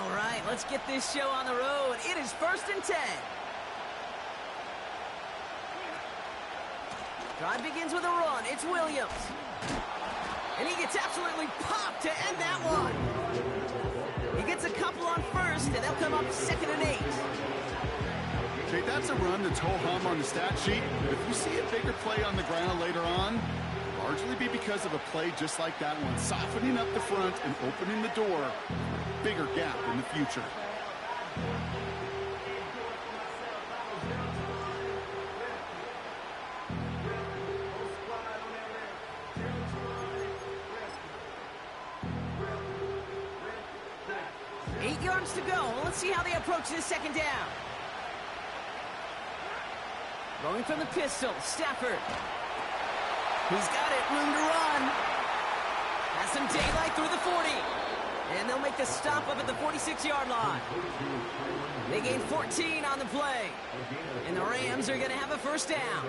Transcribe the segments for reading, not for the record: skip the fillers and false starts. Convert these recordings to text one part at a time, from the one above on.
All right, let's get this show on the road. It is 1st and 10. Drive begins with a run. It's Williams. And he gets absolutely popped to end that one. He gets a couple on first, and they'll come up 2nd and 8. Okay, that's a run that's ho-hum on the stat sheet. But if you see a bigger play on the ground later on, largely be because of a play just like that one, softening up the front and opening the door for a bigger gap in the future. To go. Let's see how they approach this 2nd down. Going from the pistol, Stafford. He's got it, room to run. Has some daylight through the 40. And they'll make the stop up at the 46-yard line. They gain 14 on the play. And the Rams are going to have a 1st down.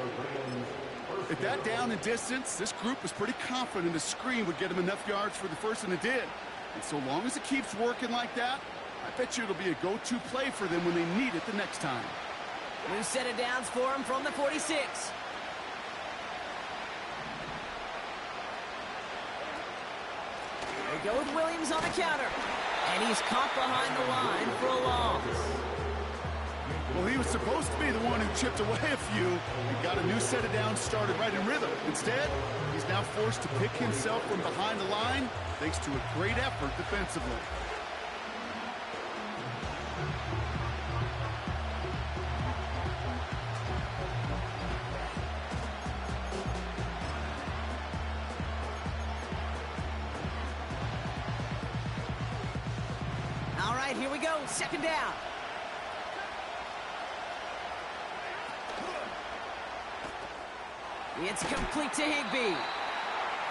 At that down and distance, this group was pretty confident the screen would get them enough yards for the first, and it did. And so long as it keeps working like that, I bet you it'll be a go-to play for them when they need it the next time. New set of downs for him from the 46. They go with Williams on the counter. And he's caught behind the line for a loss. Well, he was supposed to be the one who chipped away a few and got a new set of downs started right in rhythm. Instead, he's now forced to pick himself from behind the line thanks to a great effort defensively. Here we go, 2nd down. It's complete to Higbee.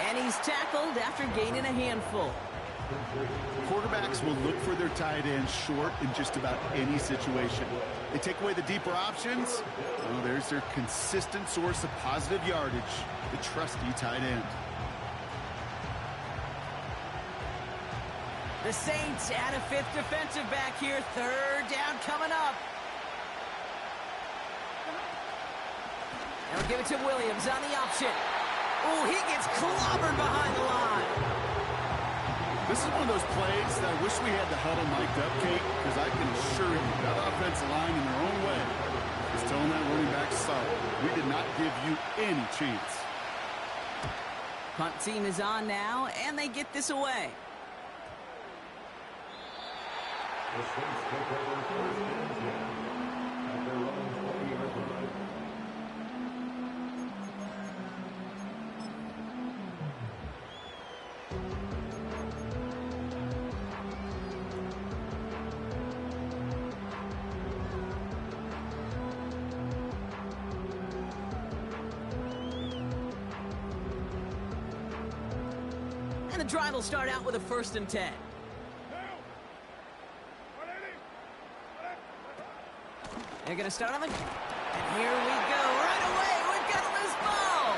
And he's tackled after gaining a handful. Quarterbacks will look for their tight ends short in just about any situation. They take away the deeper options. Well, there's their consistent source of positive yardage, the trusty tight end. The Saints add a 5th defensive back here. 3rd down coming up. They'll give it to Williams on the option. Oh, he gets clobbered behind the line. This is one of those plays that I wish we had the huddle mic'd up, Kate, because I can assure you that offensive line in their own way is telling that running back, sorry, we did not give you any chance. Punt team is on now, and they get this away. And the drive will start out with a 1st and 10. They're going to start on the... And here we go. Right away, we've got a loose ball.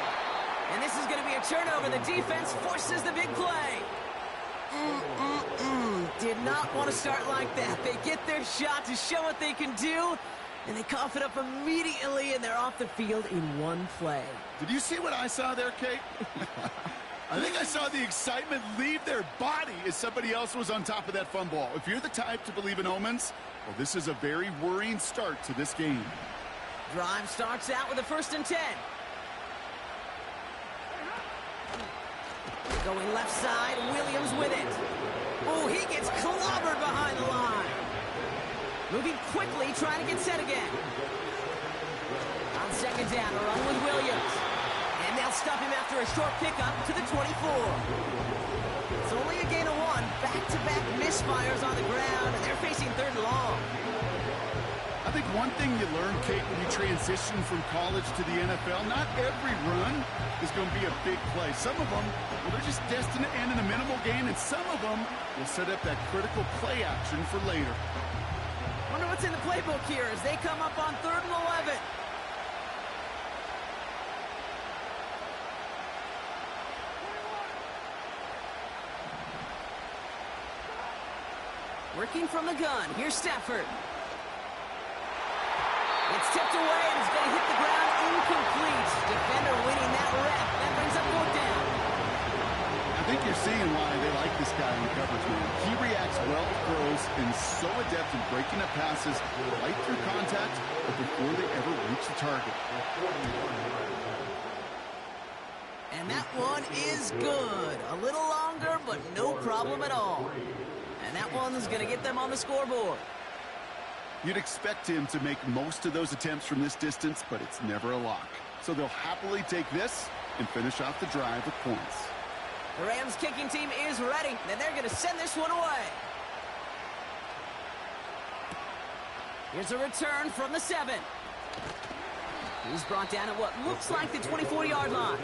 And this is going to be a turnover. The defense forces the big play. Did not want to start like that. They get their shot to show what they can do, and they cough it up immediately, and they're off the field in one play. Did you see what I saw there, Kate? I think I saw the excitement leave their body as somebody else was on top of that fun ball. If you're the type to believe in omens, well, this is a very worrying start to this game. Drive starts out with a 1st and 10. Going left side, Williams with it. Oh, he gets clobbered behind the line. Moving quickly, trying to get set again. On 2nd down, a run with Williams. And they'll stop him after a short pickup to the 24. It's only a gain of 1. Back-to-back misfires on the ground, and they're facing 3rd and long. I think one thing you learn, Kate, when you transition from college to the NFL, not every run is going to be a big play. Some of them, well, they're just destined to end in a minimal gain, and some of them will set up that critical play action for later. Wonder what's in the playbook here as they come up on 3rd and 11. Working from the gun. Here's Stafford. It's tipped away and it's going to hit the ground incomplete. Defender winning that rep. That brings up fourth down. I think you're seeing why they like this guy in coverage, man. He reacts well to throws and is so adept in breaking up passes right through contact or before they ever reach the target. And that one is good. A little longer, but no problem at all. And that one's going to get them on the scoreboard. You'd expect him to make most of those attempts from this distance, but it's never a lock. So they'll happily take this and finish off the drive with points. The Rams kicking team is ready, and they're going to send this one away. Here's a return from the 7. He's brought down at what looks like the 24-yard line.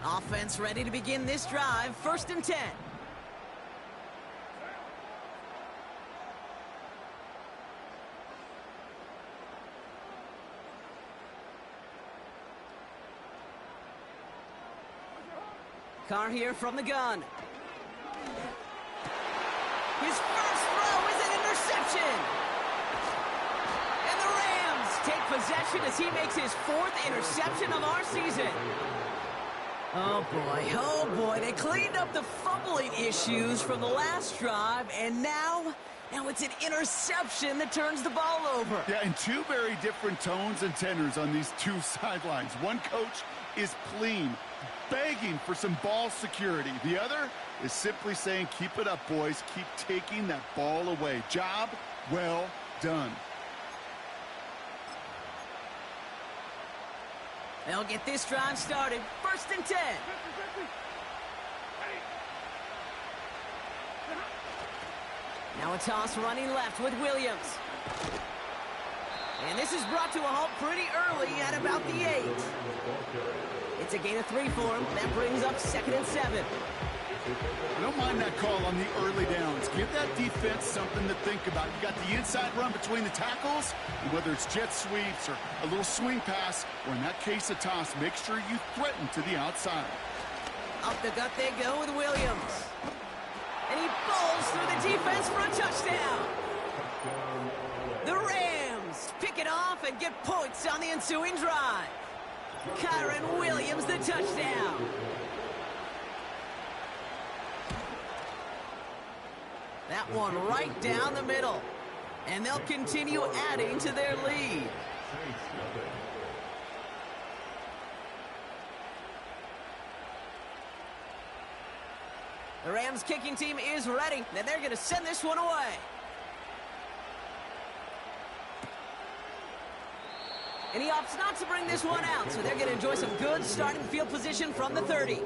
Offense ready to begin this drive. 1st and 10. Carr here from the gun. His first throw is an interception. And the Rams take possession as he makes his 4th interception of our season. Oh boy, they cleaned up the fumbling issues from the last drive, and now it's an interception that turns the ball over. Yeah, and two very different tones and tenors on these two sidelines. One coach is pleading, begging for some ball security. The other is simply saying, keep it up, boys. Keep taking that ball away. Job well done. They'll get this drive started. 1st and 10. Now a toss running left with Williams. And this is brought to a halt pretty early at about the 8. It's a gain of 3 for him. That brings up 2nd and 7. I don't mind that call on the early downs. Give that defense something to think about. You got the inside run between the tackles, and whether it's jet sweeps or a little swing pass, or in that case a toss, make sure you threaten to the outside. Up the gut they go with Williams. And he bowls through the defense for a touchdown. The Rams pick it off and get points on the ensuing drive. Kyren Williams the touchdown. That one right down the middle. And they'll continue adding to their lead. The Rams kicking team is ready. And they're going to send this one away. And he opts not to bring this one out. So they're going to enjoy some good starting field position from the 30.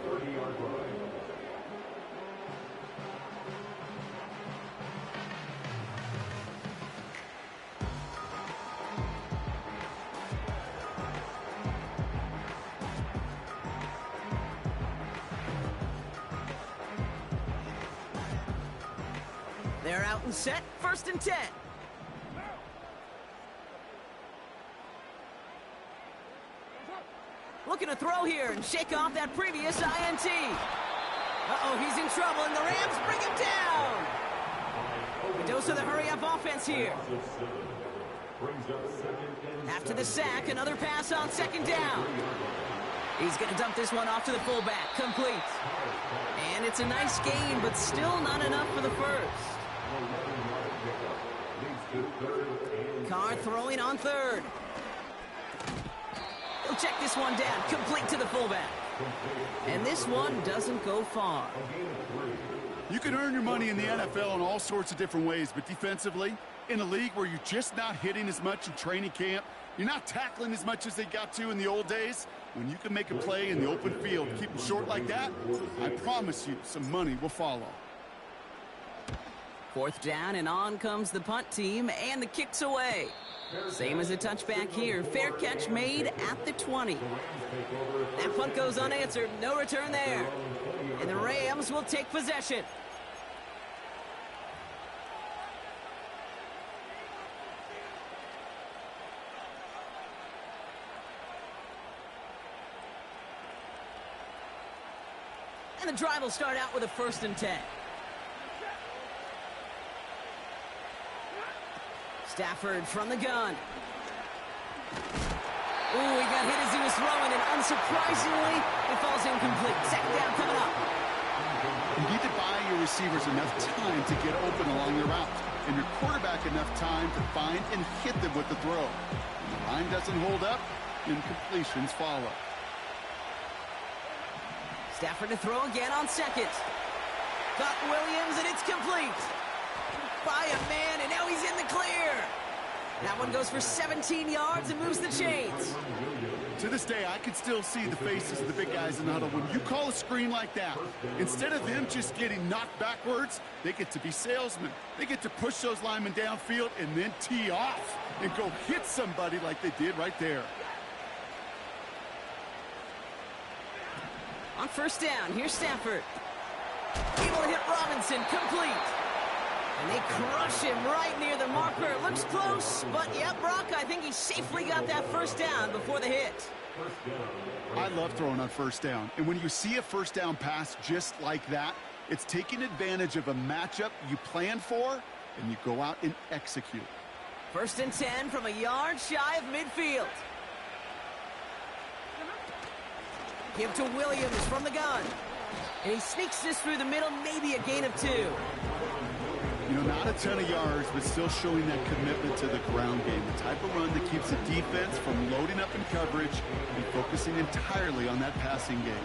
They're out and set. 1st and 10. Looking to throw here and shake off that previous INT. Uh-oh, he's in trouble, and the Rams bring him down. A dose of the hurry-up offense here. After the sack, another pass on 2nd down. He's going to dump this one off to the fullback. Complete. And it's a nice gain, but still not enough for the first. Carr throwing on 3rd. He'll check this one down, complete to the fullback. And this one doesn't go far. You can earn your money in the NFL in all sorts of different ways, but defensively, in a league where you're just not hitting as much in training camp, you're not tackling as much as they got to in the old days, when you can make a play in the open field, keep it short like that, I promise you some money will follow. 4th down, and on comes the punt team, and the kick's away. Same as a touchback here. Fair catch made at the 20. That punt goes unanswered. No return there. And the Rams will take possession. And the drive will start out with a 1st and 10. Stafford from the gun. Ooh, he got hit as he was throwing, and unsurprisingly, it falls incomplete. 2nd down coming up. You need to buy your receivers enough time to get open along your route, and your quarterback enough time to find and hit them with the throw. When the line doesn't hold up, incompletions follow. Stafford to throw again on 2nd. Got Williams, and it's complete. By a man, and now he's in the clear. That one goes for 17 yards and moves the chains. To this day, I can still see the faces of the big guys in the huddle. When you call a screen like that, instead of them just getting knocked backwards, they get to be salesmen. They get to push those linemen downfield and then tee off and go hit somebody like they did right there. On 1st down, here's Stafford. Able to hit Robinson, complete. And they crush him right near the marker. Looks close, but yeah, Brock, I think he safely got that 1st down before the hit. I love throwing on 1st down. And when you see a 1st down pass just like that, it's taking advantage of a matchup you planned for, and you go out and execute. 1st and 10 from a yard shy of midfield. Give to Williams from the gun. And he sneaks this through the middle, maybe a gain of 2. You know, not a ton of yards, but still showing that commitment to the ground game. The type of run that keeps the defense from loading up in coverage and focusing entirely on that passing game.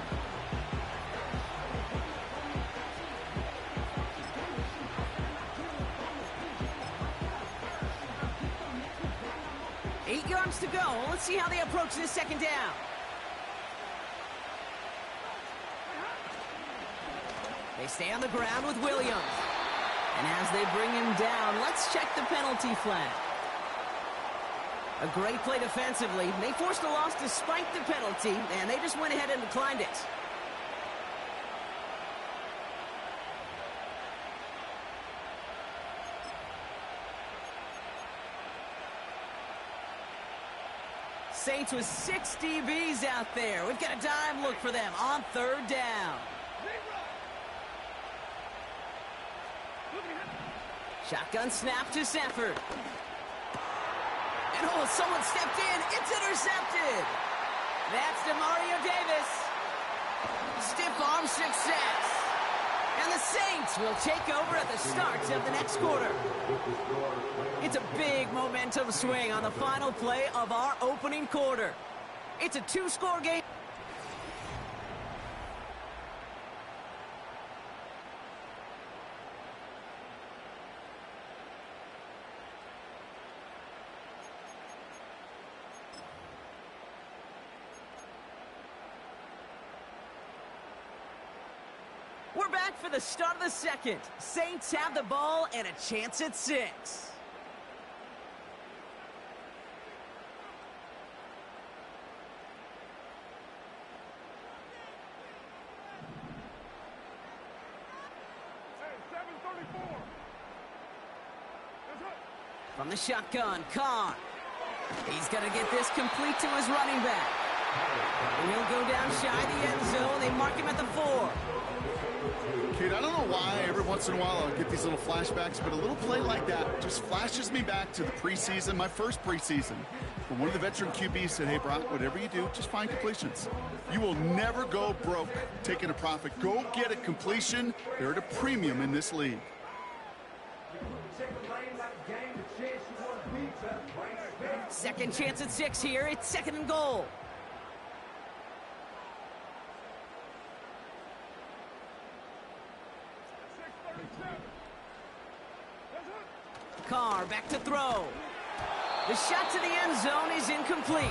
Eight yards to go. Let's see how they approach this 2nd down. They stay on the ground with Williams. And as they bring him down, let's check the penalty flag. A great play defensively. They forced a loss despite the penalty, and they just went ahead and declined it. Saints with 6 DBs out there. We've got a dime look for them on 3rd down. Shotgun snap to Stafford. And oh, someone stepped in. It's intercepted. That's Demario Davis. Stiff arm success. And the Saints will take over at the start of the next quarter. It's a big momentum swing on the final play of our opening quarter. It's a 2-score game. We're back for the start of the 2nd. Saints have the ball and a chance at 6. From the shotgun, Carr. He's going to get this complete to his running back. And he'll go down shy of the end zone. They mark him at the 4. Kid, I don't know why every once in a while I'll get these little flashbacks, but a little play like that just flashes me back to the preseason, my first preseason. When one of the veteran QBs said, hey, Brock, whatever you do, just find completions. You will never go broke taking a profit. Go get a completion. They're at a premium in this league. Second chance at 6 here. It's 2nd and goal. Carr back to throw. The shot to the end zone is incomplete.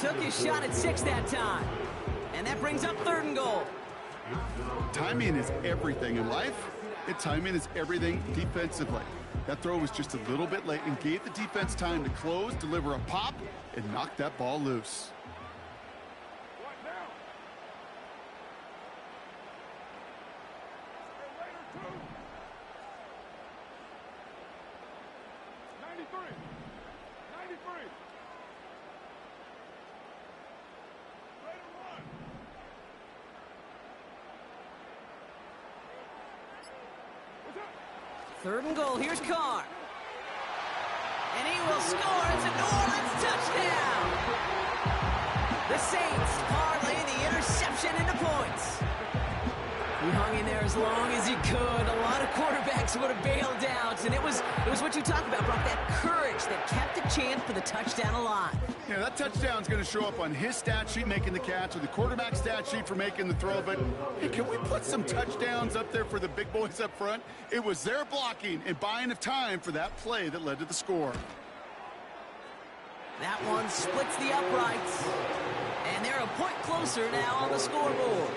Took his shot at 6 that time. And that brings up 3rd and goal. Timing is everything in life, and timing is everything defensively. That throw was just a little bit late and gave the defense time to close, deliver a pop, and knock that ball loose. Third and goal. Here's Carr. And he will score. It's a New Orleans touchdown. The Saints parlay the interception into points. He hung in there as long as he could. A lot of quarterbacks would have bailed out. And it was what you talked about, Brock, that courage that kept the chance for the touchdown alive. Yeah, that touchdown's going to show up on his stat sheet making the catch or the quarterback stat sheet for making the throw. But, hey, can we put some touchdowns up there for the big boys up front? It was their blocking and buying of time for that play that led to the score. That one splits the uprights. And they're a point closer now on the scoreboard.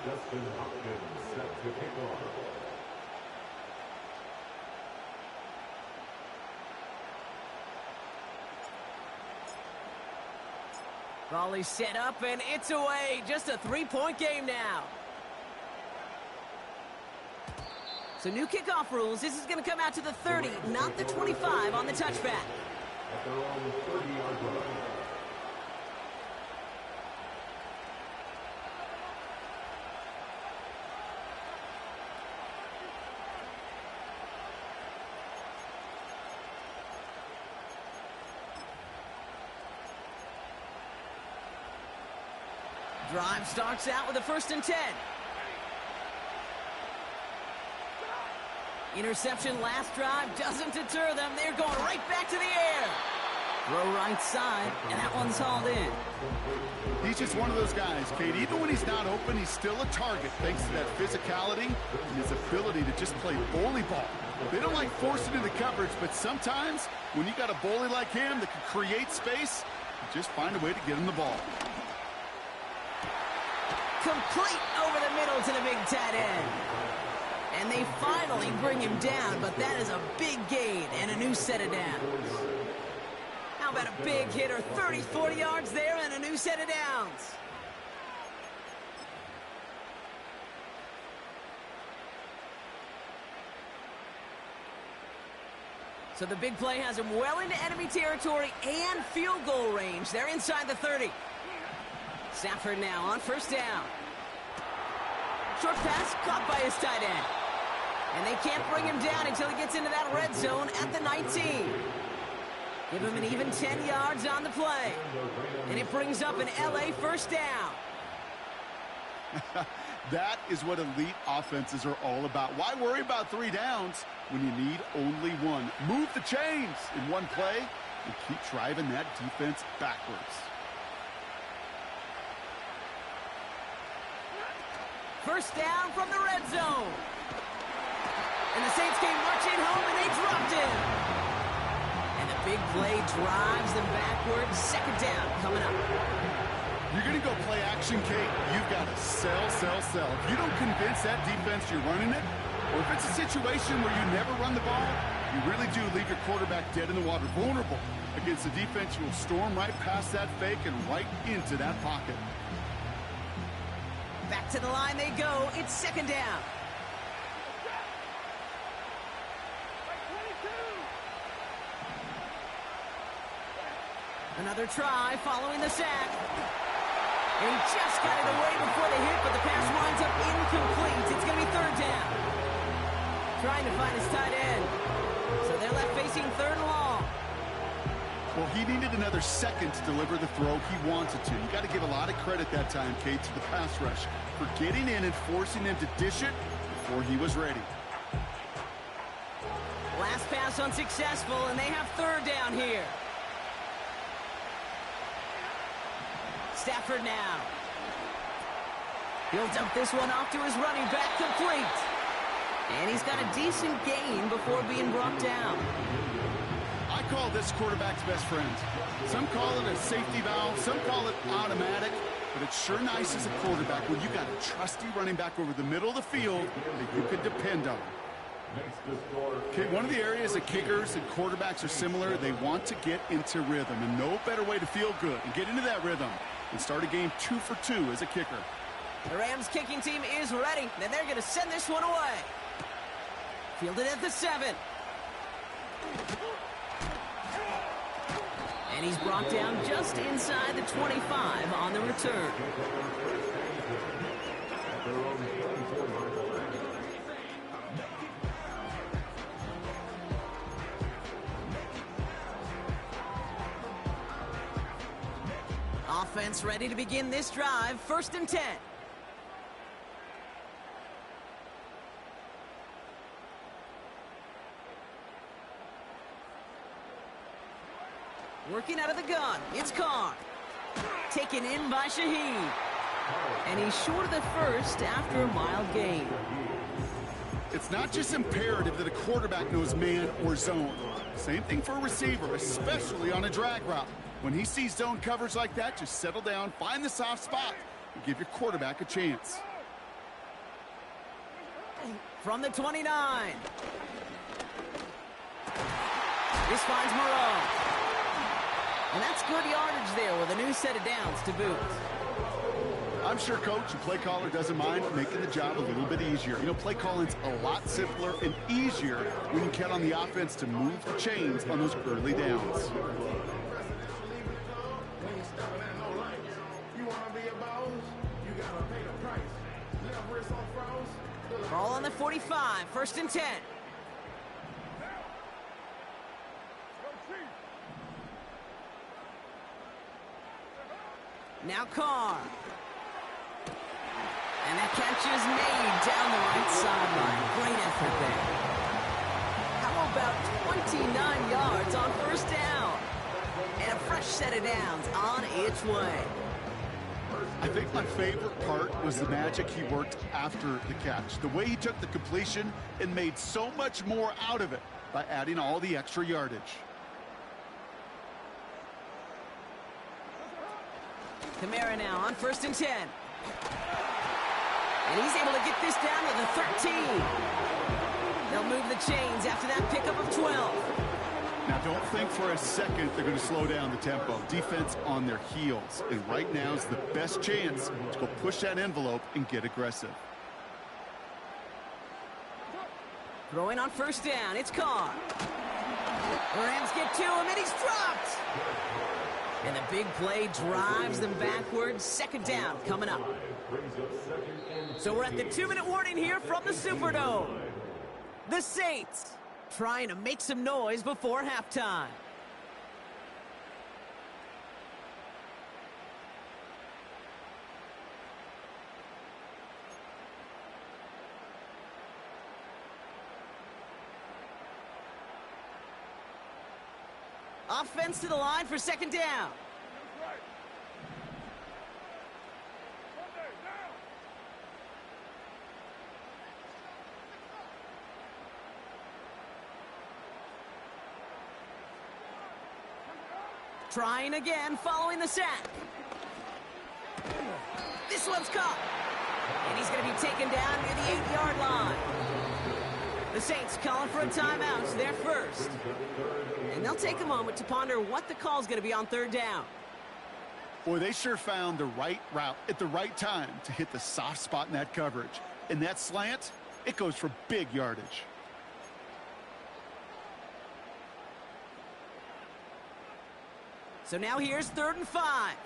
Justin Hopkins set to kick off. Volley set up, and it's away. Just a three-point game now. So new kickoff rules. This is going to come out to the 30, not the 25 on the touchback. At their own 30-yard line. Drive starts out with a 1st and 10. Interception last drive doesn't deter them. They're going right back to the air. Throw right side, and that one's hauled in. He's just one of those guys, Kate. Even when he's not open, he's still a target thanks to that physicality and his ability to just play bully ball. They don't like forcing into coverage, but sometimes when you got a bully like him that can create space, you just find a way to get him the ball. Complete over the middle to the big tight end. And they finally bring him down, but that is a big gain and a new set of downs. How about a big hitter, 30, 40 yards there and a new set of downs. So the big play has him well into enemy territory and field goal range. They're inside the 30. Stafford now on 1st down. Short pass caught by his tight end. And they can't bring him down until he gets into that red zone at the 19. Give him an even 10 yards on the play. And it brings up an LA 1st down. That is what elite offenses are all about. Why worry about 3 downs when you need only 1? Move the chains in one play and keep driving that defense backwards. 1st down from the red zone. And the Saints came marching home, and they dropped him. And the big play drives them backwards. 2nd down coming up. You're going to go play action, Kate. You've got to sell, sell, sell. If you don't convince that defense you're running it, or if it's a situation where you never run the ball, you really do leave your quarterback dead in the water, vulnerable against a defense who will storm right past that fake and right into that pocket. Back to the line they go. It's 2nd down. Another try following the sack. And he just got it away before the hit, but the pass winds up incomplete. It's going to be 3rd down. Trying to find his tight end. So they're left facing 3rd and long. Well, he needed another second to deliver the throw he wanted to. You got to give a lot of credit that time, Kate, to the pass rush for getting in and forcing him to dish it before he was ready. Last pass unsuccessful, and they have 3rd down here. Stafford now. He'll dump this one off to his running back, complete. And he's got a decent gain before being brought down. I call this quarterback's best friend. Some call it a safety valve, some call it automatic, but it's sure nice as a quarterback when you got a trusty running back over the middle of the field that you can depend on. Okay, one of the areas that kickers and quarterbacks are similar, they want to get into rhythm, and no better way to feel good and get into that rhythm and start a game 2 for 2 as a kicker. The Rams kicking team is ready, and they're going to send this one away. Fielded at the 7. And he's brought down just inside the 25 on the return. Offense ready to begin this drive. 1st and 10. Working out of the gun, it's Carr. Taken in by Shaheed. And he's short of the first after a mild gain. It's not just imperative that a quarterback knows man or zone. Same thing for a receiver, especially on a drag route. When he sees zone coverage like that, just settle down, find the soft spot, and give your quarterback a chance. From the 29. This finds Moreau. And that's good yardage there with a new set of downs to boot. I'm sure coach and play caller doesn't mind making the job a little bit easier. You know, play calling's a lot simpler and easier when you count on the offense to move the chains on those early downs. Ball on the 45, 1st and 10. Now Carr. And that catch is made down the right sideline. Great effort there. How about 29 yards on 1st down? And a fresh set of downs on its way. I think my favorite part was the magic he worked after the catch. The way he took the completion and made so much more out of it by adding all the extra yardage. Kamara now on 1st and 10. And he's able to get this down to the 13. They'll move the chains after that pickup of 12. Now, don't think for a second they're going to slow down the tempo. Defense on their heels. And right now is the best chance to go push that envelope and get aggressive. Throwing on 1st down, it's Carr. The Rams get to him, and he's dropped. And the big play drives them backwards. 2nd down coming up. So we're at the 2-minute warning here from the Superdome. The Saints trying to make some noise before halftime. Offense to the line for 2nd down. Trying again following the sack. This one's caught. And he's going to be taken down near the 8-yard line. The Saints calling for a timeout. They're first. And they'll take a moment to ponder what the call's going to be on 3rd down. Boy, they sure found the right route at the right time to hit the soft spot in that coverage. And that slant, it goes for big yardage. So now here's 3rd and 5.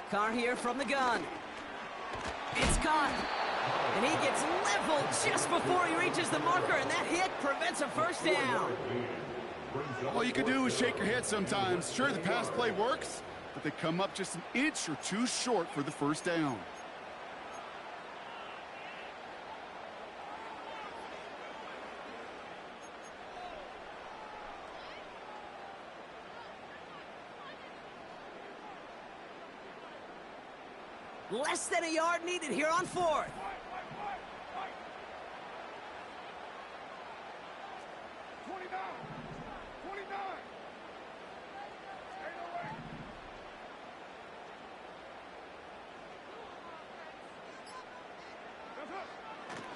Carr here from the gun. It's caught. And he gets leveled just before he reaches the marker, and that hit prevents a 1st down. All you can do is shake your head sometimes. Sure, the pass play works, but they come up just an inch or two short for the first down. Less than a yard needed here on fourth.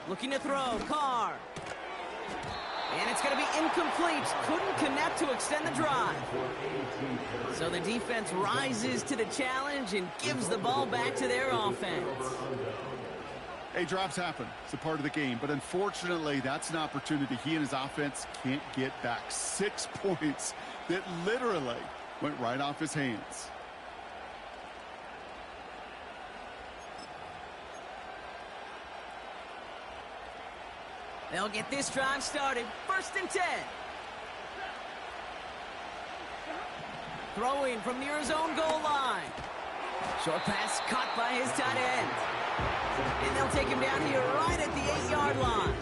Looking to throw, Carr. And it's going to be incomplete. Couldn't connect to extend the drive. So the defense rises to the challenge and gives the ball back to their offense. Hey, drops happen. It's a part of the game. But unfortunately, that's an opportunity he and his offense can't get back. 6 points that literally went right off his hands. They'll get this drive started. 1st and 10. Throwing from near his own goal line. Short pass caught by his tight end. And they'll take him down here right at the 8-yard line.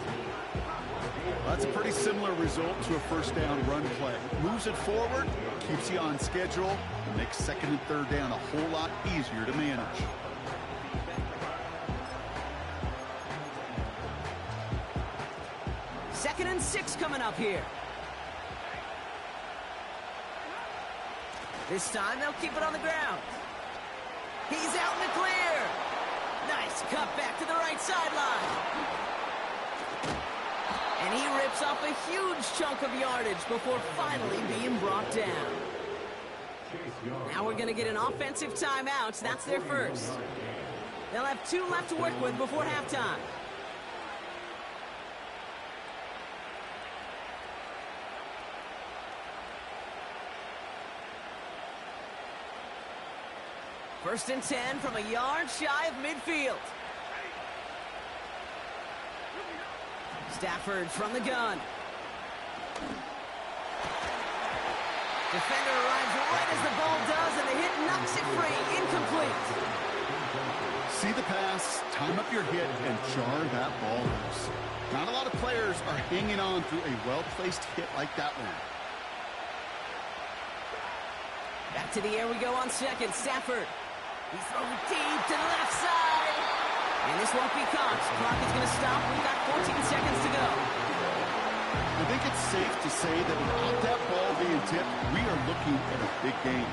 That's a pretty similar result to a first down run play. Moves it forward, keeps you on schedule, and makes 2nd and 3rd down a whole lot easier to manage. Second and 6 coming up here. This time they'll keep it on the ground. He's out in the clear. Nice cut back to the right sideline. And he rips off a huge chunk of yardage before finally being brought down. Now we're going to get an offensive timeout. That's their first. They'll have 2 left to work with before halftime. First and 10 from a yard shy of midfield. Stafford from the gun. Defender arrives right as the ball does, and the hit knocks it free. Incomplete. See the pass, time up your hit, and jar that ball loose. Not a lot of players are hanging on through a well-placed hit like that one. Back to the air we go on second. Stafford. He's throwing deep to the left side. And this won't be caught. Clock is going to stop. We've got 14 seconds to go. I think it's safe to say that without that ball being tipped, we are looking at a big game.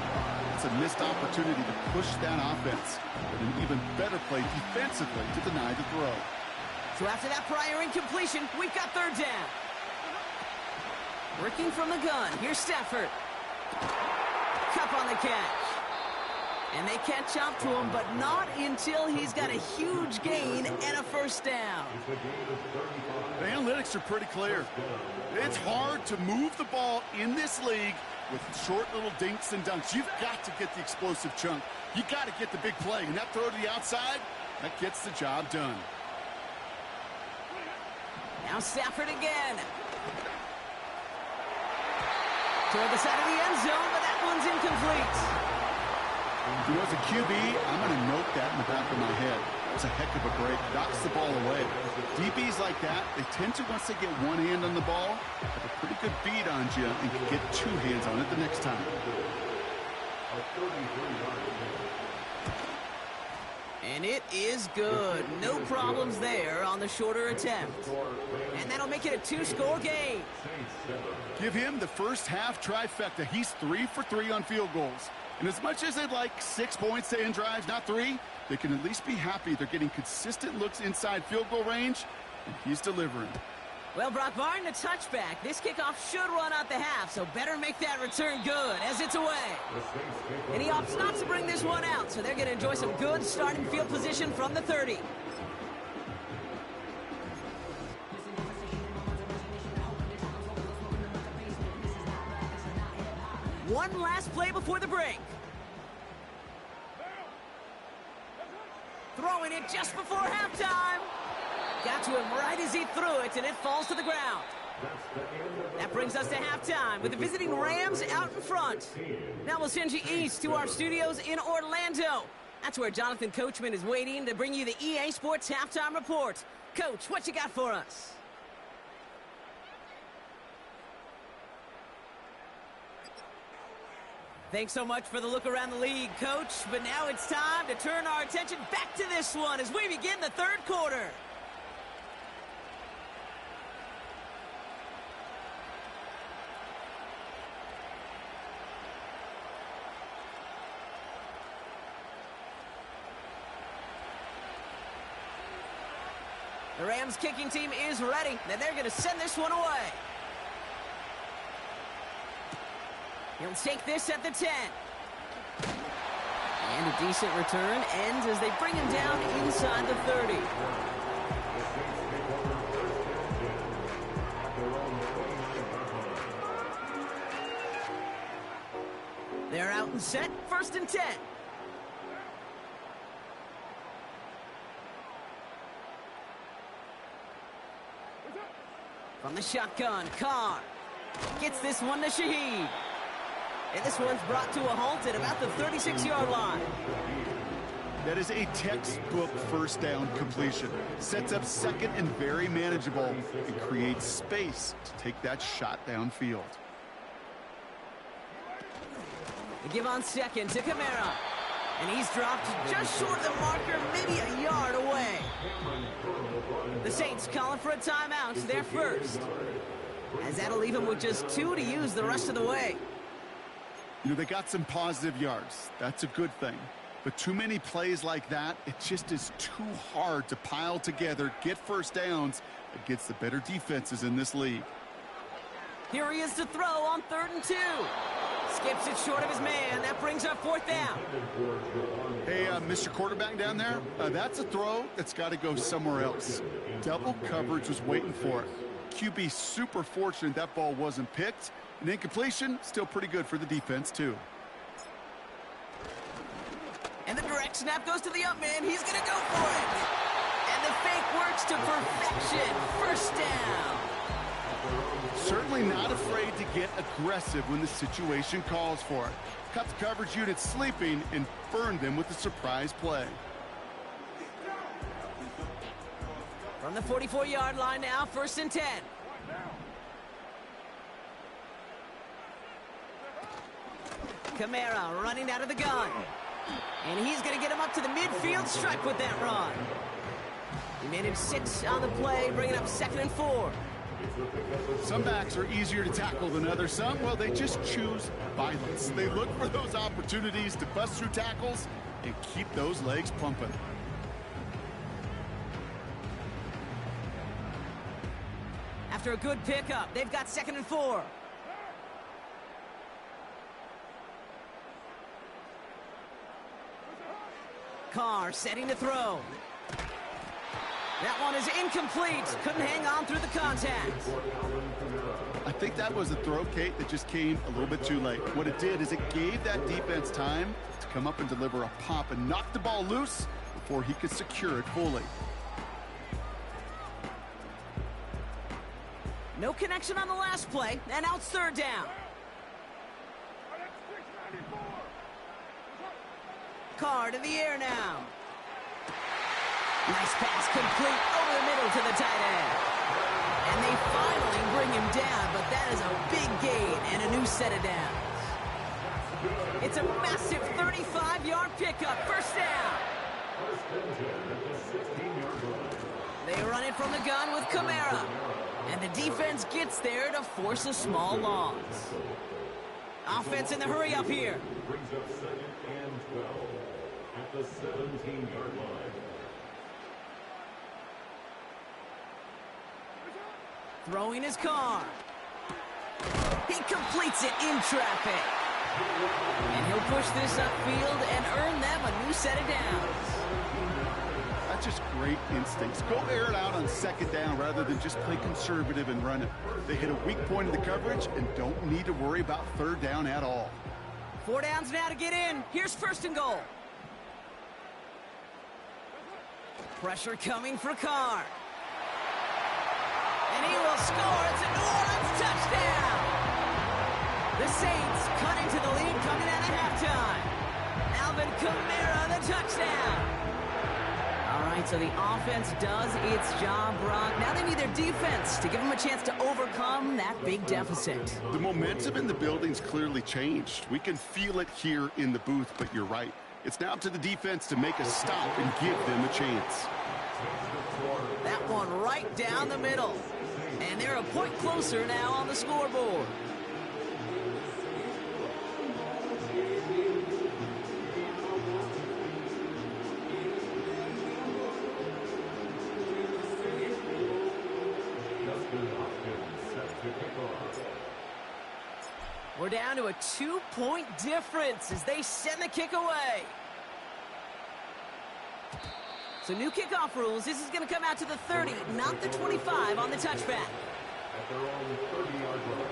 It's a missed opportunity to push that offense, but an even better play defensively to deny the throw. So after that prior incompletion, we've got 3rd down. Working from the gun. Here's Stafford. Cup on the catch. And they catch up to him, but not until he's got a huge gain and a first down. The analytics are pretty clear. It's hard to move the ball in this league with short little dinks and dunks. You've got to get the explosive chunk. You got to get the big play. And that throw to the outside, that gets the job done. Now Stafford again. Toward the side of the end zone, but that one's incomplete. You know, as a QB, I'm going to note that in the back of my head. It was a heck of a break. Knocks the ball away. DBs like that, they tend to, once they get one hand on the ball, have a pretty good beat on you and can get 2 hands on it the next time. And it is good. No problems there on the shorter attempt. And that'll make it a 2-score game. Give him the first half trifecta. He's 3 for 3 on field goals. And as much as they'd like 6 points to end drives, not 3, they can at least be happy they're getting consistent looks inside field goal range, and he's delivering. Well, Brock, barring the touchback, this kickoff should run out the half, so better make that return good as it's away. And he opts not to bring this one out, so they're going to enjoy some good starting field position from the 30. One last play before the break. Throwing it just before halftime. Got to him right as he threw it, and it falls to the ground. That brings us to halftime with the visiting Rams out in front. Now we'll send you east to our studios in Orlando. That's where Jonathan Coachman is waiting to bring you the EA Sports Halftime Report. Coach, what you got for us? Thanks so much for the look around the league, Coach. But now it's time to turn our attention back to this one as we begin the third quarter. The Rams kicking team is ready, and they're going to send this one away. He'll take this at the 10. And a decent return ends as they bring him down inside the 30. They're out and set, 1st and 10. From the shotgun, Carr gets this one to Shaheed. And this one's brought to a halt at about the 36-yard line. That is a textbook first down completion. Sets up second and very manageable and creates space to take that shot downfield. They give on second to Kamara. And he's dropped just short of the marker, maybe a yard away. The Saints calling for a timeout, their first. As that'll leave him with just 2 to use the rest of the way. You know, they got some positive yards. That's a good thing. But too many plays like that, it just is too hard to pile together, get first downs against the better defenses in this league. Here he is to throw on 3rd and 2. Skips it short of his man. That brings up 4th down. Hey, Mr. Quarterback down there, that's a throw that's got to go somewhere else. Double coverage was waiting for it. QB super fortunate that ball wasn't picked. An incompletion, still pretty good for the defense, too. And the direct snap goes to the up man. He's going to go for it. And the fake works to perfection. 1st down. Certainly not afraid to get aggressive when the situation calls for it. Cut the coverage unit sleeping and burned them with a surprise play. From the 44-yard line now, 1st and 10. Kamara running out of the gun. And he's going to get him up to the midfield stripe with that run. He made him 6 on the play, bringing up 2nd and 4. Some backs are easier to tackle than others. Some, well, they just choose violence. They look for those opportunities to bust through tackles and keep those legs pumping. After a good pickup, they've got 2nd and 4. Carr setting to throw. That one is incomplete. Couldn't hang on through the contact. I think that was a throw, Kate, that just came a little bit too late. What it did is it gave that defense time to come up and deliver a pop and knock the ball loose before he could secure it fully. No connection on the last play, and now it's 3rd down. Carr to the air now. Nice pass complete over the middle to the tight end. And they finally bring him down, but that is a big gain and a new set of downs. It's a massive 35-yard pickup, 1st down. They run it from the gun with Kamara. And the defense gets there to force a small loss. Offense in the hurry up here. Brings up 2nd and 12 at the 17-yard line. Throwing his car. He completes it in traffic. And he'll push this upfield and earn them a new set of downs. That's just great instincts. Go air it out on 2nd down rather than just play conservative and run it. They hit a weak point in the coverage and don't need to worry about 3rd down at all. 4 downs now to get in. Here's 1st and goal. Pressure coming for Carr. And he will score. It's a New Orleans touchdown. The Saints cut into the lead coming out of halftime. Alvin Kamara, the touchdown. All right, so the offense does its job, Brock. Now they need their defense to give them a chance to overcome that big deficit. The momentum in the building's clearly changed. We can feel it here in the booth, but you're right. It's now up to the defense to make a stop and give them a chance. That one right down the middle. And they're a point closer now on the scoreboard. We're down to a 2-point difference as they send the kick away. So new kickoff rules. This is going to come out to the 30, not the 25 on the touchback. At their own 30-yard line.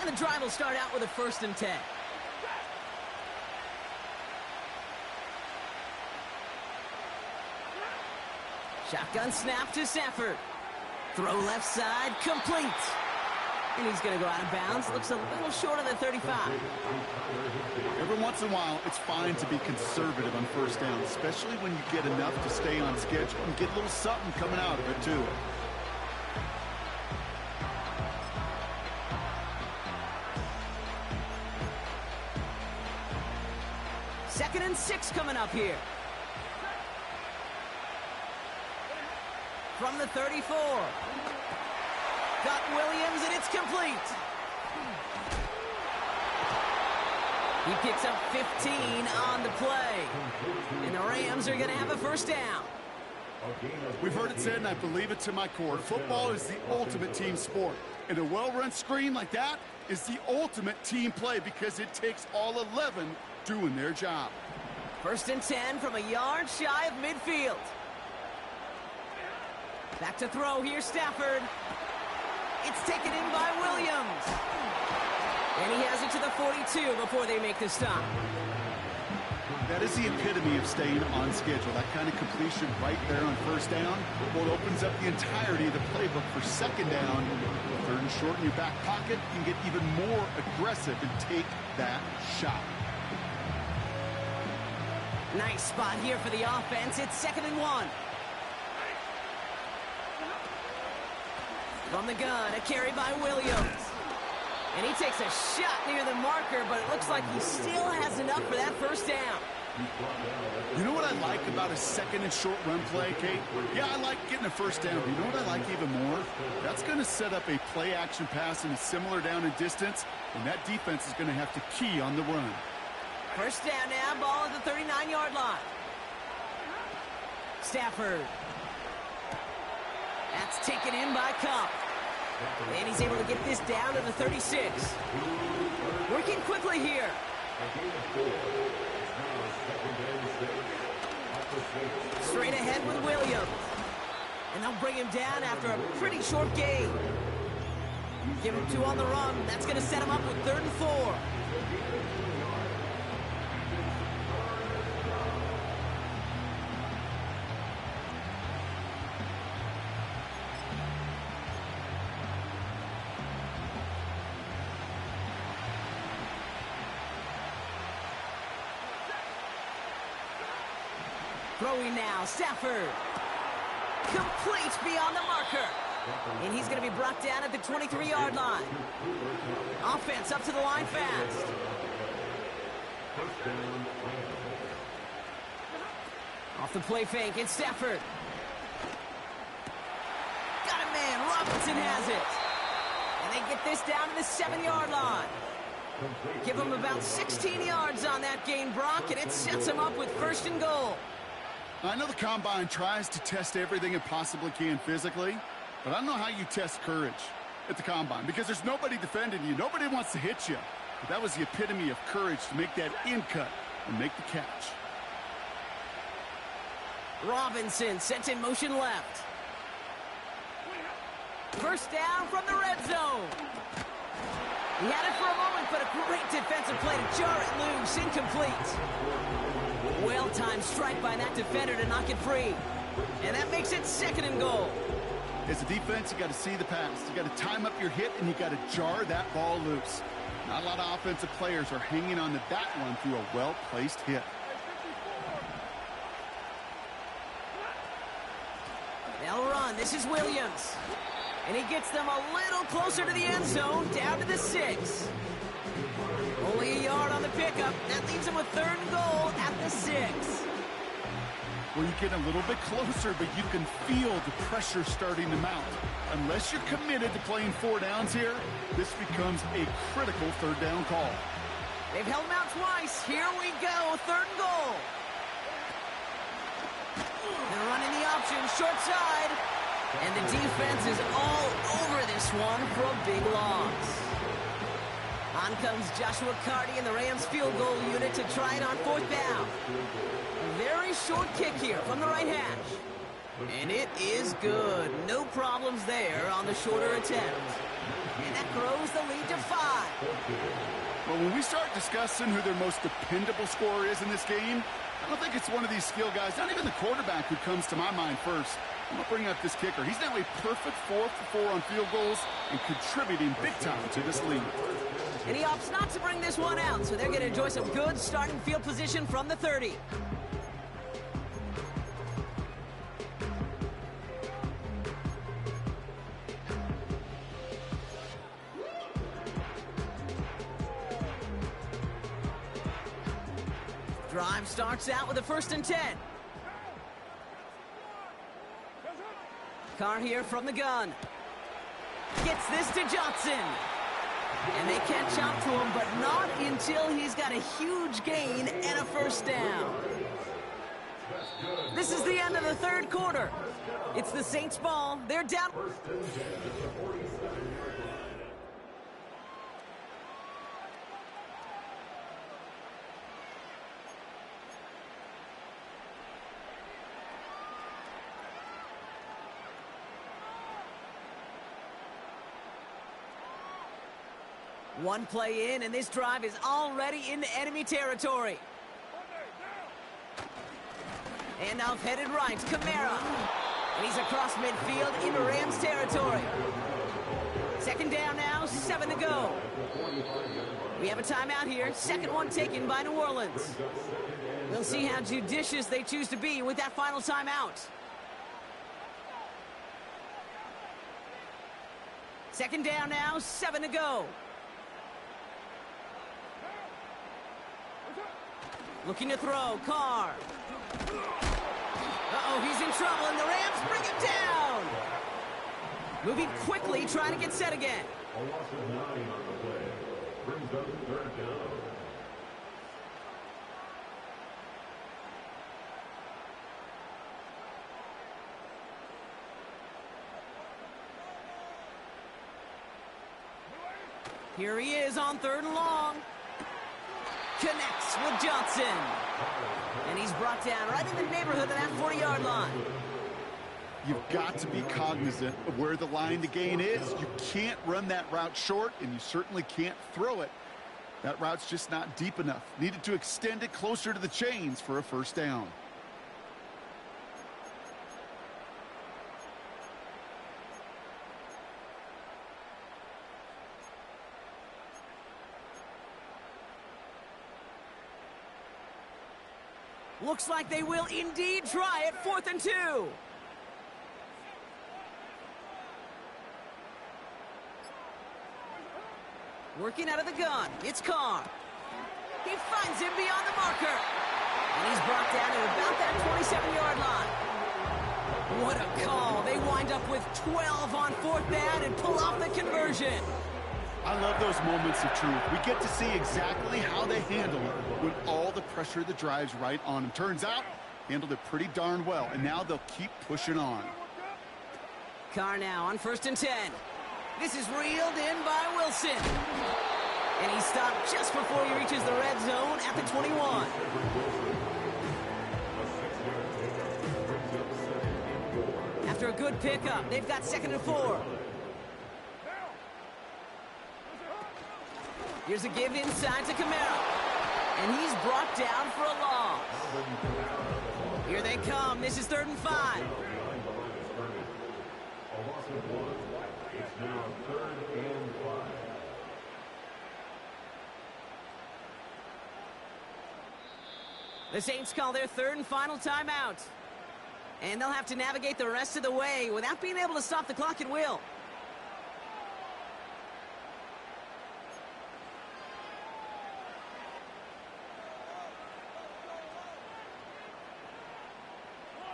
And the drive will start out with a 1st and 10. Shotgun snap to Stafford. Throw left side, complete. And he's going to go out of bounds. Looks a little short of the 35. Every once in a while, it's fine to be conservative on 1st down, especially when you get enough to stay on schedule and get a little something coming out of it, too. Second and 6 coming up here. From the 34. Got Williams, and it's complete. He picks up 15 on the play. And the Rams are going to have a 1st down. We've heard it said, and I believe it to my core, football is the ultimate team sport. And a well-run screen like that is the ultimate team play because it takes all 11 doing their job. 1st and 10 from a yard shy of midfield. Back to throw here, Stafford. It's taken in by Williams. And he has it to the 42 before they make the stop. That is the epitome of staying on schedule. That kind of completion right there on 1st down. Well, it opens up the entirety of the playbook for 2nd down. 3rd and short in your back pocket. You can get even more aggressive and take that shot. Nice spot here for the offense. It's 2nd and 1. From the gun, a carry by Williams. And he takes a shot near the marker, but it looks like he still has enough for that 1st down. You know what I like about a 2nd and short run play, Kate? Yeah, I like getting a 1st down, but you know what I like even more? That's going to set up a play-action pass in a similar down and distance, and that defense is going to have to key on the run. 1st down now, ball at the 39-yard line. Stafford. That's taken in by Kupp. And he's able to get this down to the 36. Working quickly here. Straight ahead with Williams. And they'll bring him down after a pretty short gain. Give him 2 on the run. That's going to set him up with 3rd and 4. Throwing now, Stafford. Complete beyond the marker. And he's going to be brought down at the 23-yard line. Offense up to the line fast. Off the play fake, it's Stafford. Got a man, Robinson has it. And they get this down to the 7-yard line. Give him about 16 yards on that gain, Brock, and it sets him up with 1st and goal. I know the Combine tries to test everything it possibly can physically, but I don't know how you test courage at the Combine because there's nobody defending you. Nobody wants to hit you. But that was the epitome of courage to make that in cut and make the catch. Robinson sent in motion left. First down from the red zone. He had it for a moment, but a great defensive play to jar it loose. Incomplete. Well-timed strike by that defender to knock it free. And that makes it 2nd and goal. As a defense, you got to see the pass. You got to time up your hit, and you got to jar that ball loose. Not a lot of offensive players are hanging on to that one through a well-placed hit. They'll run. This is Williams. And he gets them a little closer to the end zone, down to the 6. Only a yard on the pickup. That leaves him with 3rd and goal at the 6. Well, you get a little bit closer, but you can feel the pressure starting to mount. Unless you're committed to playing 4 downs here, this becomes a critical 3rd down call. They've held him out twice. Here we go, 3rd and goal. They're running the option, short side. And the defense is all over this one for a big loss. On comes Joshua Carty and the Rams field goal unit to try it on 4th down. A very short kick here from the right hash. And it is good. No problems there on the shorter attempt. And that grows the lead to 5. Well, when we start discussing who their most dependable scorer is in this game, I don't think it's one of these skill guys, not even the quarterback, who comes to my mind first. I'm going to bring up this kicker. He's now a perfect 4 for 4 on field goals and contributing big time to this lead. And he opts not to bring this one out, so they're going to enjoy some good starting field position from the 30. Drive starts out with a 1st and 10. Carr here from the gun. Gets this to Johnson. And they catch up to him, but not until he's got a huge gain and a 1st down. This is the end of the 3rd quarter. It's the Saints ball. They're down. One play in, and this drive is already into enemy territory. And off headed right, Kamara. And he's across midfield into Rams territory. 2nd down now, 7 to go. We have a timeout here. 2nd one taken by New Orleans. We'll see how judicious they choose to be with that final timeout. 2nd down now, 7 to go. Looking to throw, Carr. Uh-oh, he's in trouble, and the Rams bring him down. Moving quickly, trying to get set again. A loss of 9 on the play. Brings up 3rd down. Here he is on 3rd and long. Connects with Johnson. And he's brought down right in the neighborhood of that 40-yard line. You've got to be cognizant of where the line to gain is. You can't run that route short, and you certainly can't throw it. That route's just not deep enough. Needed to extend it closer to the chains for a 1st down. Looks like they will indeed try it. 4th and 2. Working out of the gun. It's Carr. He finds him beyond the marker. And he's brought down to about that 27-yard line. What a call. They wind up with 12 on 4th down and pull off the conversion. I love those moments of truth. We get to see exactly how they handle it when all the pressure that drives right on them. Turns out, handled it pretty darn well, and now they'll keep pushing on. Carr now on 1st and 10. This is reeled in by Wilson. And he stopped just before he reaches the red zone at the 21. After a good pickup, they've got 2nd and 4. Here's a give inside to Kamara. And he's brought down for a loss. Here they come. This is 3rd and 5. A loss of 1. It's now 3rd and 5. The Saints call their 3rd and final timeout. And they'll have to navigate the rest of the way without being able to stop the clock at will.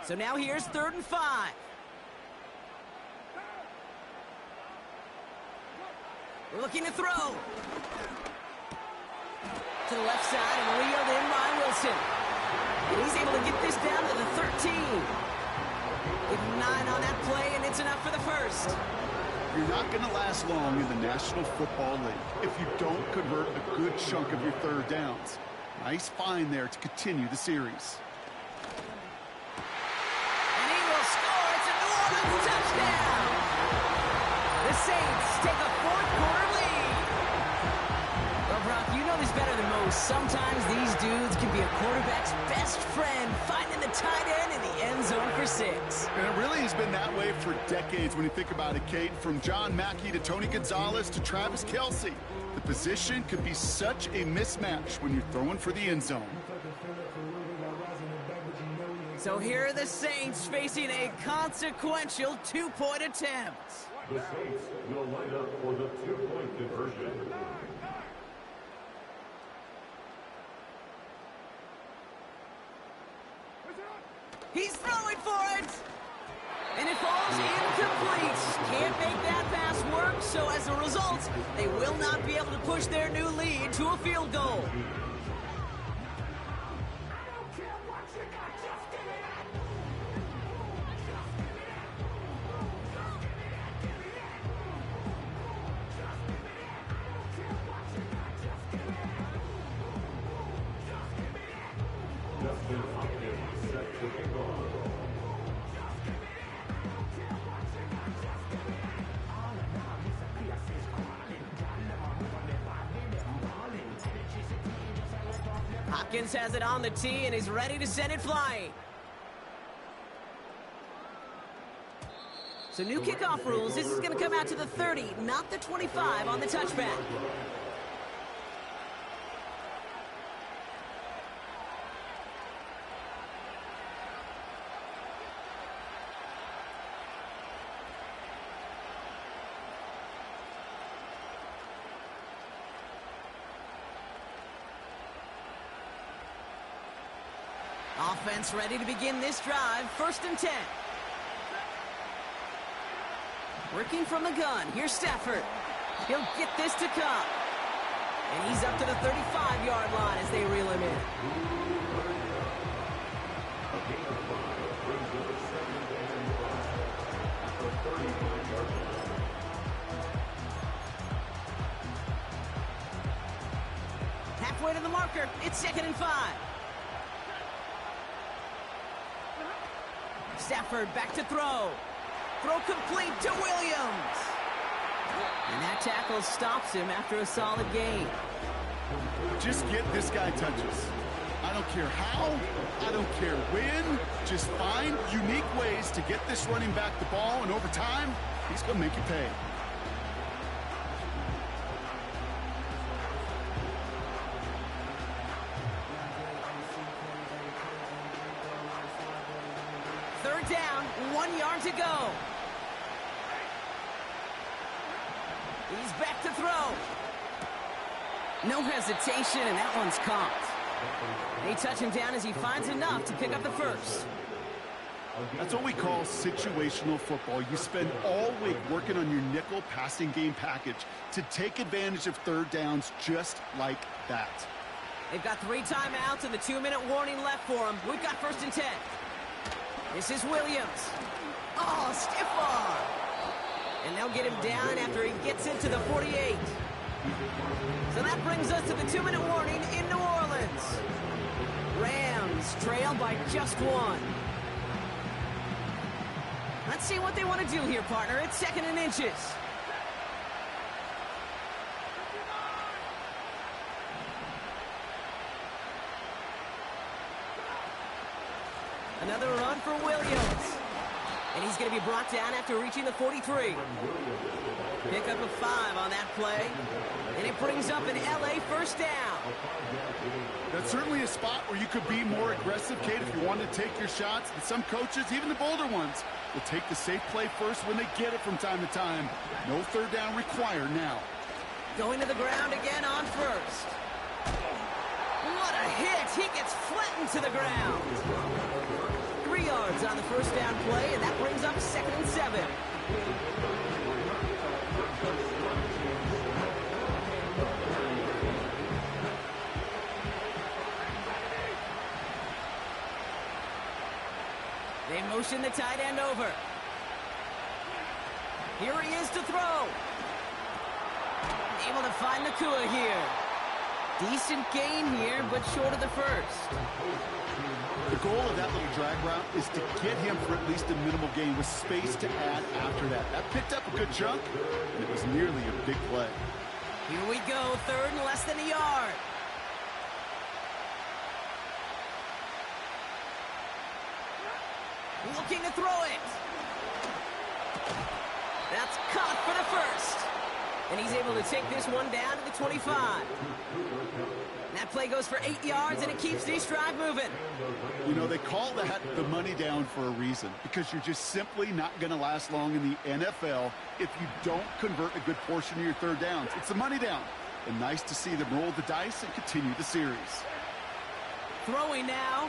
So now here's 3rd and 5. We're looking to throw. To the left side and reeled in by Wilson. And he's able to get this down to the 13. Give him 9 on that play, and it's enough for the first. You're not going to last long in the National Football League if you don't convert a good chunk of your 3rd downs. Nice find there to continue the series. And he will score. It's a New Orleans touchdown. The Saints take a 4th quarter lead. Well, Brock, you know this better than most. Sometimes these dudes can be a quarterback's best friend, finding the tight end in the end zone for 6. And it really has been that way for decades when you think about it, Kate. From John Mackey to Tony Gonzalez to Travis Kelce. The position could be such a mismatch when you're throwing for the end zone. So here are the Saints facing a consequential 2-point attempt. The Saints will line up for the 2-point conversion. He's throwing for it! And it falls incomplete. Can't make that pass work, so as a result, they will not be able to push their new lead to a field goal. Justin Hopkins set to kick off. Hopkins has it on the tee, and he's ready to send it flying. So new kickoff rules. This is going to come out to the 30, not the 25 on the touchback. Offense ready to begin this drive. 1st and 10. Working from the gun. Here's Stafford. He'll get this to come. And he's up to the 35-yard line as they reel him in. Halfway to the marker. It's 2nd and 5. Stafford back to throw. Throw complete to Williams. And that tackle stops him after a solid gain. Just get this guy touches. I don't care how, I don't care when. Just find unique ways to get this running back the ball, and over time, he's going to make you pay. Third down, 1 yard to go. He's back to throw. No hesitation, and that one's caught. They touch him down as he finds enough to pick up the first. That's what we call situational football. You spend all week working on your nickel passing game package to take advantage of third downs just like that. They've got 3 timeouts and the 2-minute warning left for them. We've got 1st and 10. This is Williams. Oh, stiff arm. And they'll get him down after he gets into the 48. So that brings us to the 2-minute warning in New Orleans. Rams trail by just 1. Let's see what they want to do here, partner. It's 2nd and inches. Another run for Williams. And he's going to be brought down after reaching the 43. Pick up a 5 on that play. And it brings up an LA first down. That's certainly a spot where you could be more aggressive, Kate, if you want to take your shots. And some coaches, even the bolder ones, will take the safe play first when they get it from time to time. No 3rd down required now. Going to the ground again on first. What a hit! He gets flattened to the ground. 3 yards on the first down play, and that brings up 2nd and 7. They motion the tight end over. Here he is to throw. Able to find Nacua here. Decent gain here, but short of the first. The goal of that little drag route is to get him for at least a minimal gain with space to add after that. That picked up a good chunk, and it was nearly a big play. Here we go, 3rd and less than a yard. Looking to throw it. That's caught for the first. And he's able to take this one down to the 25. That play goes for 8 yards, and it keeps this drive moving. You know, they call that the money down for a reason, because you're just simply not going to last long in the NFL if you don't convert a good portion of your 3rd downs. It's the money down. And nice to see them roll the dice and continue the series. Throwing now.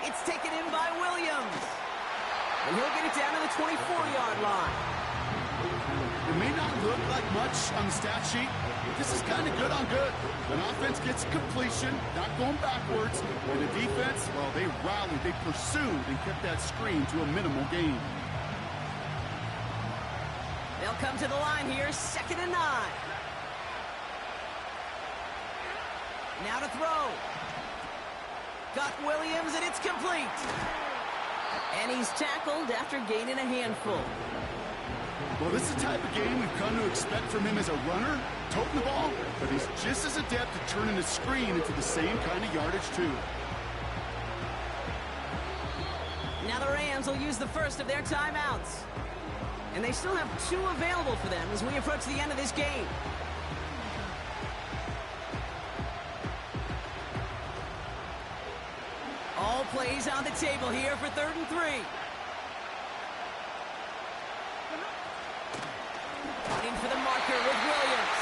It's taken in by Williams. And he'll get it down to the 24-yard line. It may not look like much on the stat sheet, but this is kind of good on good. An offense gets completion, not going backwards, and the defense, well, they rallied, they pursued, and kept that screen to a minimal gain. They'll come to the line here, 2nd and 9. Now to throw. Got Williams, and it's complete. And he's tackled after gaining a handful. Well, this is the type of game we've come to expect from him as a runner, toting the ball, but he's just as adept at turning the screen into the same kind of yardage, too. Now the Rams will use the first of their timeouts. And they still have 2 available for them as we approach the end of this game. All plays on the table here for 3rd and 3. Running for the marker with Williams.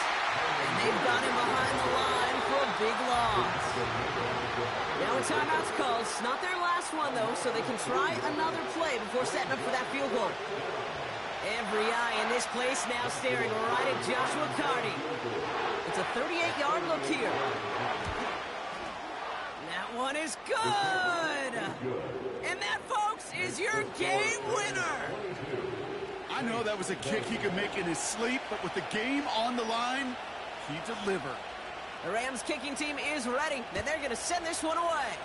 And they've got him behind the line for a big loss. Now a timeout's called. It's not their last one, though, so they can try another play before setting up for that field goal. Every eye in this place now staring right at Joshua Carney. It's a 38-yard look here. That one is good! And that, folks, is your game winner! I know that was a kick he could make in his sleep, but with the game on the line, he delivered. The Rams kicking team is ready, and they're going to send this one away.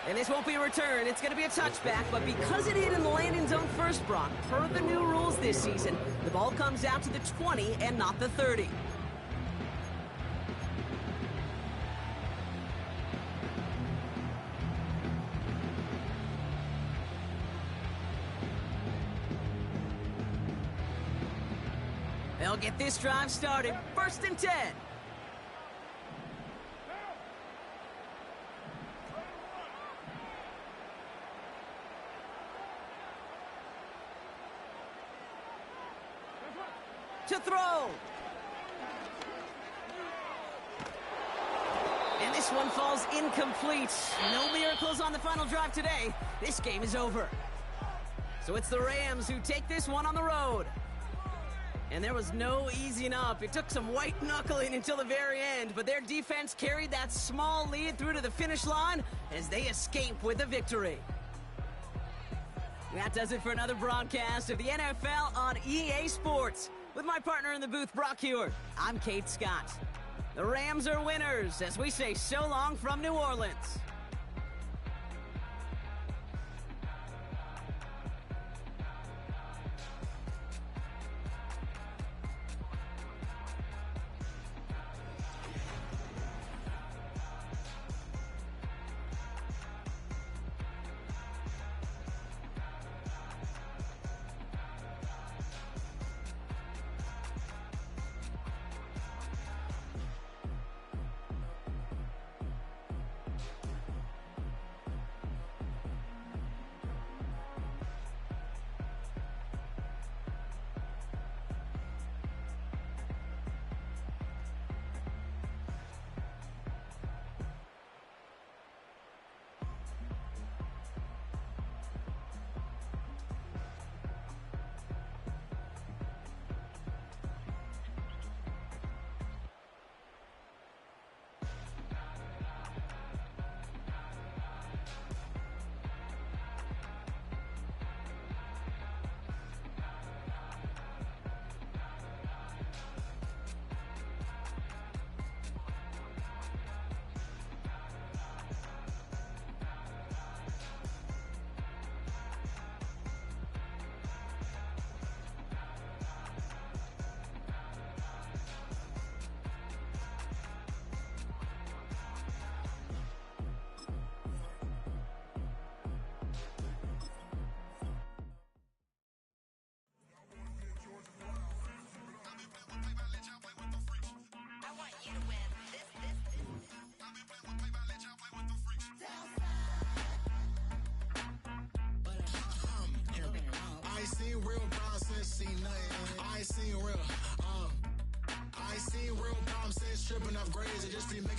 And this won't be a return. It's going to be a touchback, but because it hit in the landing zone first, Brock, per the new rules this season, the ball comes out to the 20 and not the 30. They'll get this drive started. 1st and 10. To throw. And this one falls incomplete. No miracles on the final drive today. This game is over. So it's the Rams who take this one on the road. And there was no easing up. It took some white knuckling until the very end, but their defense carried that small lead through to the finish line as they escape with a victory. That does it for another broadcast of the NFL on EA Sports. With my partner in the booth, Brock Hewitt, I'm Kate Scott. The Rams are winners as we say so long from New Orleans. I'm saying stripping up grades and just be making